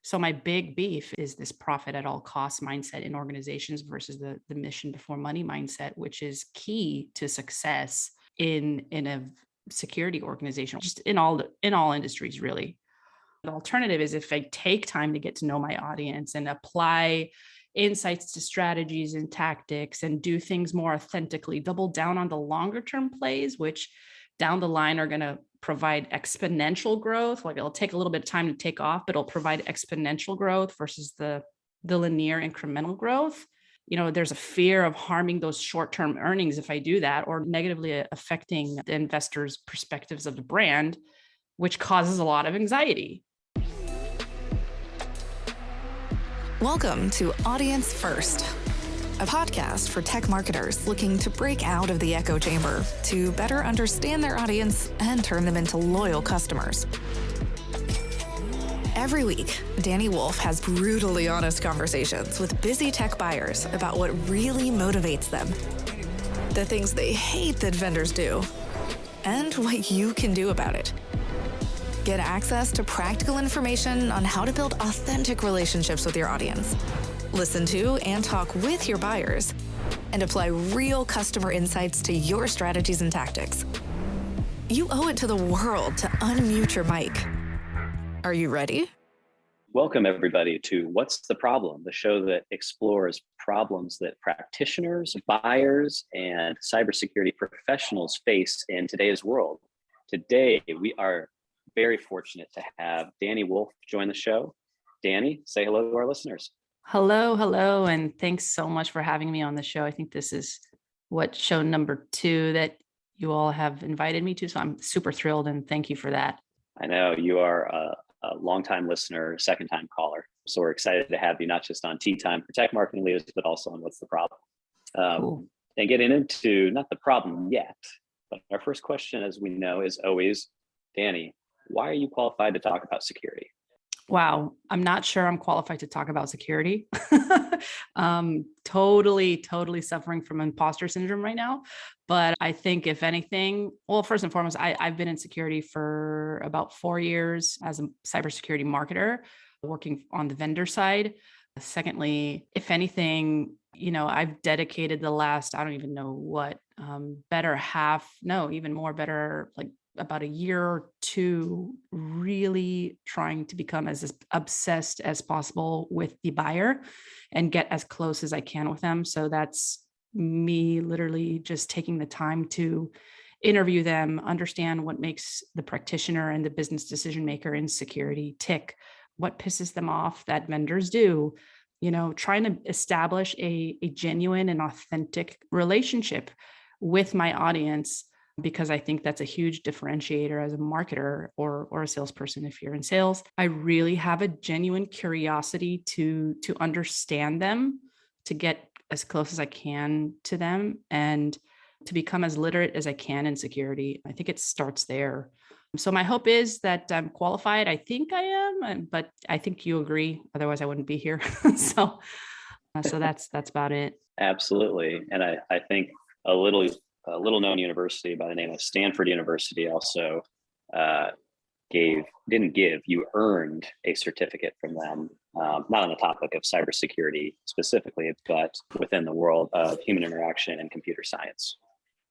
So my big beef is this profit at all costs mindset in organizations versus the mission before money mindset, which is key to success in a security organization, just in all industries, really. The alternative is if I take time to get to know my audience and apply insights to strategies and tactics and do things more authentically, double down on the longer term plays, which down the line are going to provide exponential growth. Like it'll take a little bit of time to take off, but it'll provide exponential growth versus the linear incremental growth. There's a fear of harming those short-term earnings if I do that, or negatively affecting the investors' perspectives of the brand, which causes a lot of anxiety. Welcome to Audience First, a podcast for tech marketers looking to break out of the echo chamber to better understand their audience and turn them into loyal customers. Every week, Danny Wolf has brutally honest conversations with busy tech buyers about what really motivates them, the things they hate that vendors do, and what you can do about it. Get access to practical information on how to build authentic relationships with your audience. Listen to and talk with your buyers, and apply real customer insights to your strategies and tactics. You owe it to the world to unmute your mic. Are you ready? Welcome, everybody, to What's the Problem, the show that explores problems that practitioners, buyers, and cybersecurity professionals face in today's world. Today, we are very fortunate to have Danny Wolf join the show. Danny, say hello to our listeners. Hello, and thanks so much for having me on the show. I think this is show number 2 that you all have invited me to, so I'm super thrilled, and thank you for that. I know you are a longtime listener, second-time caller, so we're excited to have you not just on Tea Time for Tech Marketing Leaders, but also on What's the Problem. Cool. And getting into not the problem yet, but our first question, as we know, is always, Danny, why are you qualified to talk about security? Wow. I'm not sure I'm qualified to talk about security. Totally suffering from imposter syndrome right now. But I think if anything, well, first and foremost, I've been in security for about 4 years as a cybersecurity marketer, working on the vendor side. Secondly, if anything, I've dedicated the last, I don't even know what, better, like about a year or two, really trying to become as obsessed as possible with the buyer and get as close as I can with them. So that's me literally just taking the time to interview them, understand what makes the practitioner and the business decision maker in security tick, what pisses them off that vendors do, trying to establish a genuine and authentic relationship with my audience, because I think that's a huge differentiator as a marketer or a salesperson. If you're in sales, I really have a genuine curiosity to understand them, to get as close as I can to them, and to become as literate as I can in security. I think it starts there. So my hope is that I'm qualified. I think I am, but I think you agree. Otherwise, I wouldn't be here. So that's about it. Absolutely. And I think a little known university by the name of Stanford University also you earned a certificate from them, not on the topic of cybersecurity specifically, but within the world of human interaction and computer science.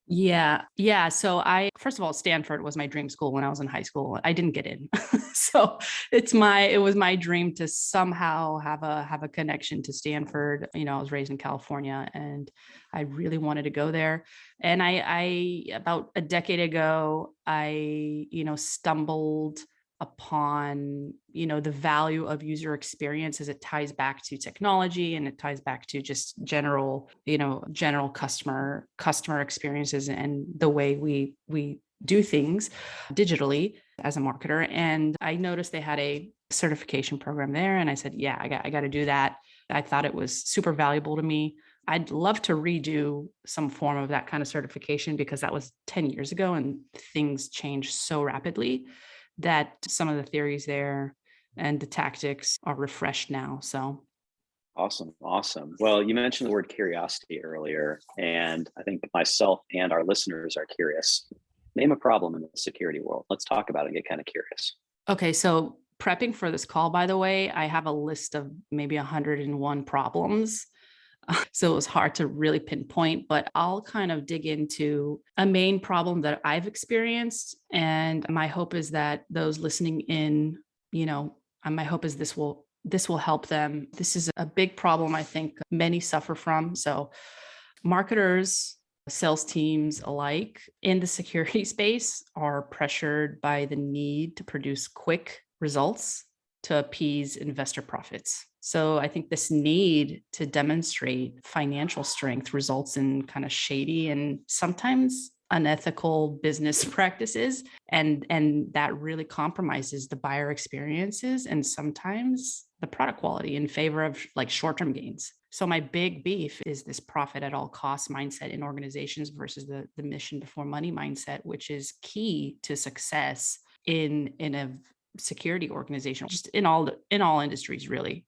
Yeah. So first of all, Stanford was my dream school when I was in high school. I didn't get in. So it was my dream to somehow have a connection to Stanford. I was raised in California and I really wanted to go there. And I about a decade ago, I stumbled upon, the value of user experience as it ties back to technology, and it ties back to just general customer experiences and the way we do things digitally as a marketer. And I noticed they had a certification program there, and I said, yeah, I got to do that. I thought it was super valuable to me. I'd love to redo some form of that kind of certification, because that was 10 years ago and things changed so rapidly that some of the theories there and the tactics are refreshed now. So Awesome. Well, you mentioned the word curiosity earlier, and I think myself and our listeners are curious. Name a problem in the security world. Let's talk about it and get kind of curious. Okay, so prepping for this call, by the way, I have a list of maybe 101 problems. So it was hard to really pinpoint, but I'll kind of dig into a main problem that I've experienced. And my hope is that those listening in, my hope is this will help them. This is a big problem I think many suffer from. So marketers, sales teams alike in the security space are pressured by the need to produce quick results to appease investor profits. So I think this need to demonstrate financial strength results in kind of shady and sometimes unethical business practices. And that really compromises the buyer experiences and sometimes the product quality in favor of like short-term gains. So my big beef is this profit at all costs mindset in organizations versus the mission before money mindset, which is key to success in a security organization, just in all industries, really.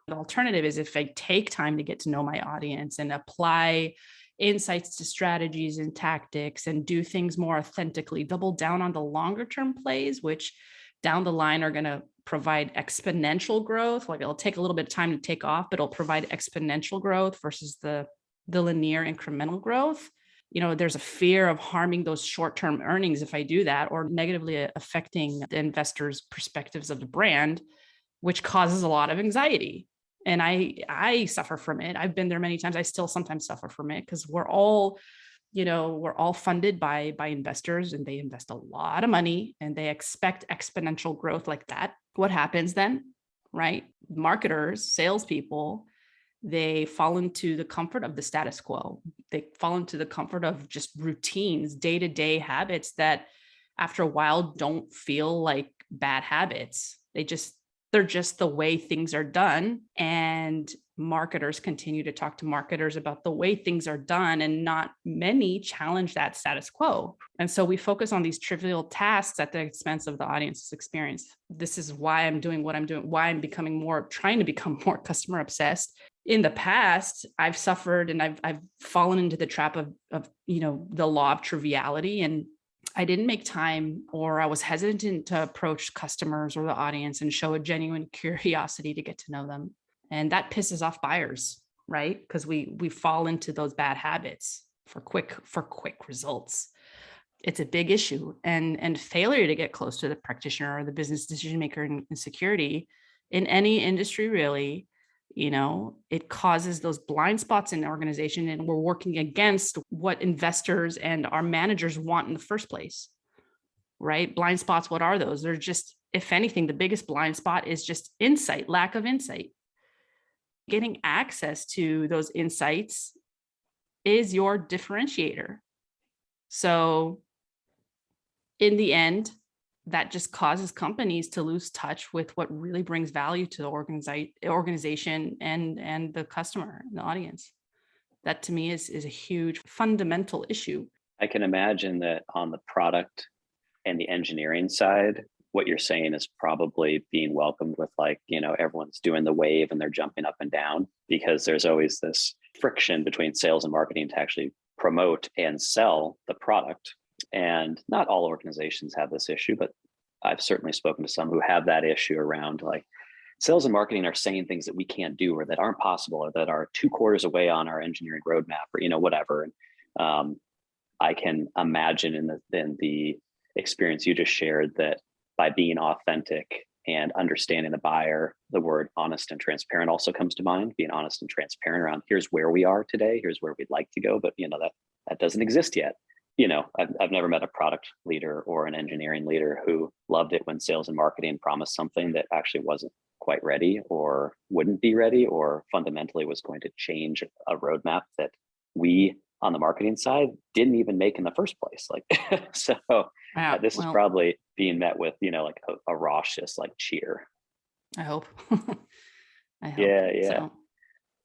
The alternative is if I take time to get to know my audience and apply insights to strategies and tactics and do things more authentically, double down on the longer term plays, which down the line are going to provide exponential growth. Like it'll take a little bit of time to take off, but it'll provide exponential growth versus the linear incremental growth. There's a fear of harming those short-term earnings if I do that, or negatively affecting the investors' perspectives of the brand, which causes a lot of anxiety. And I suffer from it. I've been there many times. I still sometimes suffer from it because we're all funded by investors and they invest a lot of money and they expect exponential growth like that. What happens then, right? Marketers, salespeople, they fall into the comfort of the status quo. They fall into the comfort of just routines, day-to-day habits that after a while don't feel like bad habits. They're just the way things are done. And marketers continue to talk to marketers about the way things are done, and not many challenge that status quo. And so we focus on these trivial tasks at the expense of the audience's experience. This is why I'm doing what I'm doing, why I'm trying to become more customer obsessed. In the past, I've suffered and I've fallen into the trap of the law of triviality, and I didn't make time, or I was hesitant to approach customers or the audience and show a genuine curiosity to get to know them. And that pisses off buyers, right? Because we fall into those bad habits for quick results. It's a big issue. And failure to get close to the practitioner or the business decision maker in security in any industry, really, it causes those blind spots in the organization, and we're working against what investors and our managers want in the first place, right? Blind spots, what are those? They're just, if anything, the biggest blind spot is just lack of insight. Getting access to those insights is your differentiator. So in the end, that just causes companies to lose touch with what really brings value to the organization and the customer and the audience. That to me is a huge fundamental issue. I can imagine that on the product and the engineering side, what you're saying is probably being welcomed with everyone's doing the wave and they're jumping up and down, because there's always this friction between sales and marketing to actually promote and sell the product. And not all organizations have this issue, but I've certainly spoken to some who have that issue around sales and marketing are saying things that we can't do or that aren't possible or that are 2 quarters away on our engineering roadmap or, whatever. And I can imagine in the experience you just shared that by being authentic and understanding the buyer, the word honest and transparent also comes to mind. Being honest and transparent around here's where we are today, here's where we'd like to go, but that doesn't exist yet. I've never met a product leader or an engineering leader who loved it when sales and marketing promised something that actually wasn't quite ready or wouldn't be ready or fundamentally was going to change a roadmap that we on the marketing side didn't even make in the first place. So this is probably being met with, a raucous cheer. I hope. I hope. Yeah. So,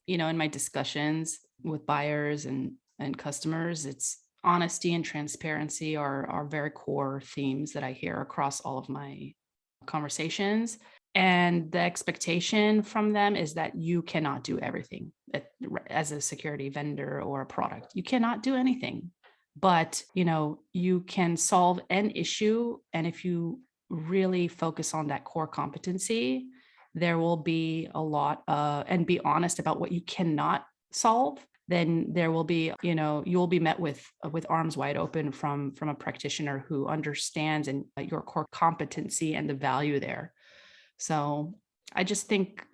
in my discussions with buyers and customers, it's honesty and transparency are very core themes that I hear across all of my conversations. And the expectation from them is that you cannot do everything as a security vendor or a product. You cannot do anything, but you can solve an issue. And if you really focus on that core competency, there will be a lot and be honest about what you cannot solve, then there will be, you will be met with arms wide open from a practitioner who understands and your core competency and the value there. So I just think,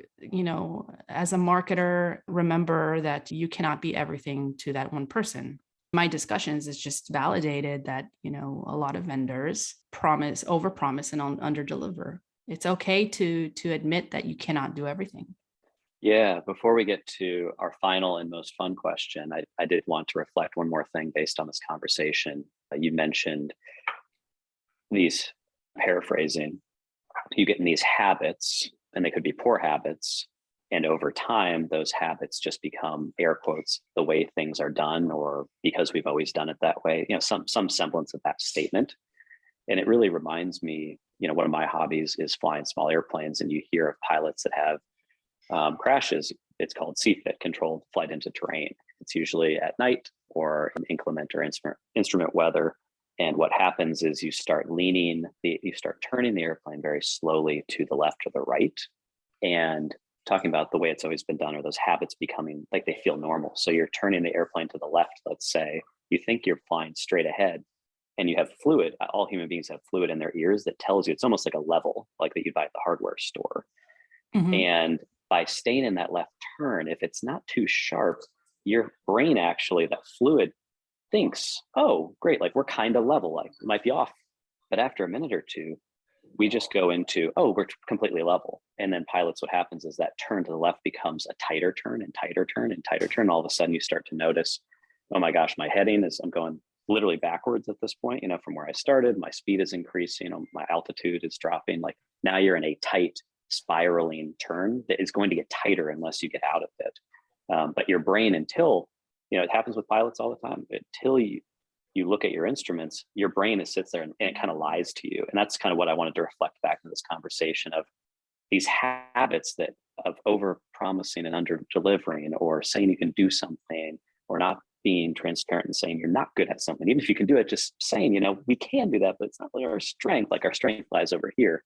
as a marketer, remember that you cannot be everything to that one person. My discussions is just validated that, a lot of vendors overpromise and underdeliver. It's okay to admit that you cannot do everything. Yeah, before we get to our final and most fun question, I did want to reflect one more thing based on this conversation. You mentioned these, paraphrasing, you get in these habits, and they could be poor habits. And over time, those habits just become, air quotes, the way things are done, or because we've always done it that way, some semblance of that statement. And it really reminds me, one of my hobbies is flying small airplanes, and you hear of pilots that have crashes. It's called CFIT, controlled flight into terrain. It's usually at night or in inclement or instrument weather. And what happens is you start turning the airplane very slowly to the left or the right. And talking about the way it's always been done, or those habits becoming like they feel normal. So you're turning the airplane to the left, let's say, you think you're flying straight ahead, and you have fluid. All human beings have fluid in their ears that tells you, it's almost like a level, like that you buy at the hardware store. Mm-hmm. And by staying in that left turn, if it's not too sharp, your brain actually, that fluid thinks, oh, great, like we're kind of level, like it might be off. But after a minute or two, we just go into, oh, we're completely level. And then pilots, what happens is that turn to the left becomes a tighter turn and tighter turn and tighter turn. All of a sudden you start to notice, oh my gosh, my heading is, I'm going literally backwards at this point, from where I started, my speed is increasing, my altitude is dropping. Like now you're in a tight spiraling turn that is going to get tighter unless you get out of it. But your brain, until, it happens with pilots all the time, until you look at your instruments, your brain sits there and it kind of lies to you. And that's kind of what I wanted to reflect back in this conversation of these habits of over promising and under delivering, or saying you can do something, or not being transparent and saying you're not good at something. Even if you can do it, just saying, we can do that, but it's not really our strength. Like our strength lies over here.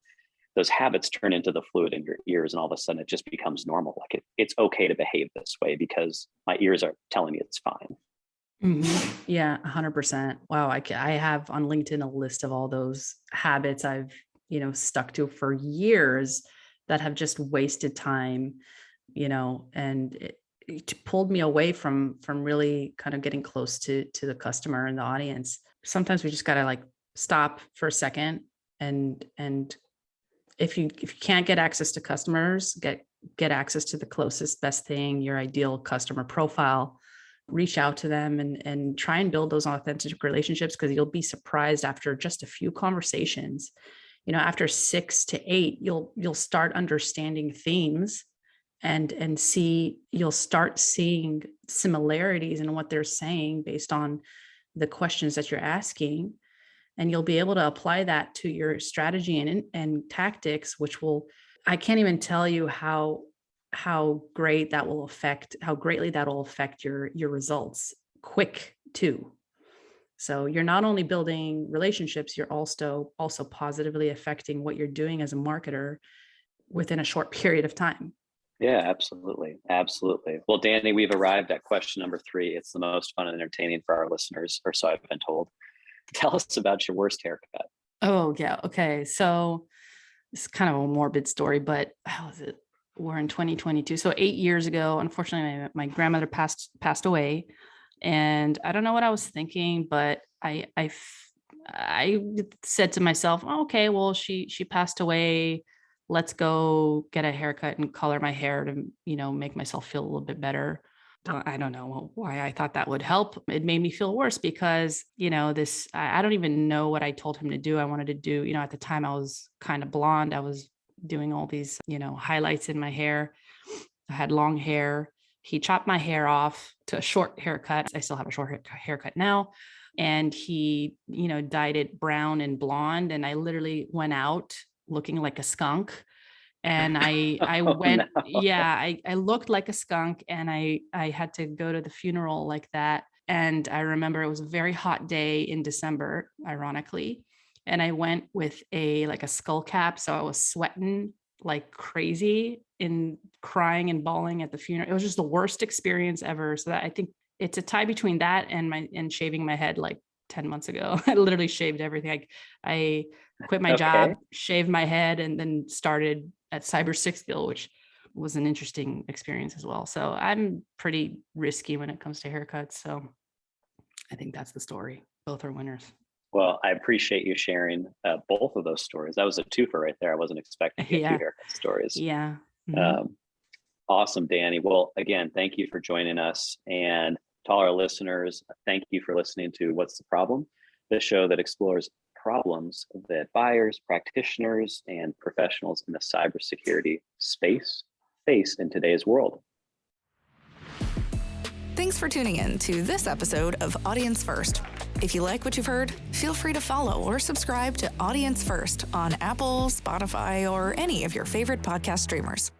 Those habits turn into the fluid in your ears, and all of a sudden it just becomes normal. Like it's okay to behave this way because my ears are telling me it's fine. Mm-hmm. Yeah, 100%. Wow. I have on LinkedIn a list of all those habits I've, stuck to for years that have just wasted time, and it pulled me away from really kind of getting close to the customer and the audience. Sometimes we just got to stop for a second and if you can't get access to customers, get access to the closest, best thing, your ideal customer profile, reach out to them and try and build those authentic relationships, because you'll be surprised after just a few conversations, after 6 to 8, you'll start understanding themes and you'll start seeing similarities in what they're saying based on the questions that you're asking. And you'll be able to apply that to your strategy and tactics, which I can't even tell you how greatly that will affect your results quick too. So you're not only building relationships, you're also positively affecting what you're doing as a marketer within a short period of time. Yeah, absolutely. Absolutely. Well, Danny, we've arrived at question number 3. It's the most fun and entertaining for our listeners, or so I've been told. Tell us about your worst haircut. Oh, yeah. Okay. So it's kind of a morbid story, but how is it? We're in 2022. So 8 years ago, unfortunately, my grandmother passed away. And I don't know what I was thinking, but I said to myself, oh, okay, well, she passed away. Let's go get a haircut and color my hair to, make myself feel a little bit better. I don't know why I thought that would help. It made me feel worse because, I don't even know what I told him to do. I wanted to do, at the time I was kind of blonde. I was doing all these, highlights in my hair. I had long hair. He chopped my hair off to a short haircut. I still have a short haircut now. And he, dyed it brown and blonde. And I literally went out looking like a skunk. And I went, no. Yeah, I looked like a skunk, and I had to go to the funeral like that. And I remember it was a very hot day in December, ironically. and I went with a skull cap. So I was sweating like crazy and crying and bawling at the funeral. It was just the worst experience ever. So that I think it's a tie between that and shaving my head like 10 months ago. I literally shaved everything. I quit my job, Okay. shaved my head, and then started at Cybersecurity, which was an interesting experience as well. So I'm pretty risky when it comes to haircuts. So I think that's the story. Both are winners. Well, I appreciate you sharing both of those stories. That was a twofer right there. I wasn't expecting to get two Yeah. haircut stories. Yeah. Um, awesome, Danny. Well, again, thank you for joining us. And to all our listeners, thank you for listening to What's the Problem? The show that explores problems that buyers, practitioners, and professionals in the cybersecurity space face in today's world. Thanks for tuning in to this episode of Audience First. If you like what you've heard, feel free to follow or subscribe to Audience First on Apple, Spotify, or any of your favorite podcast streamers.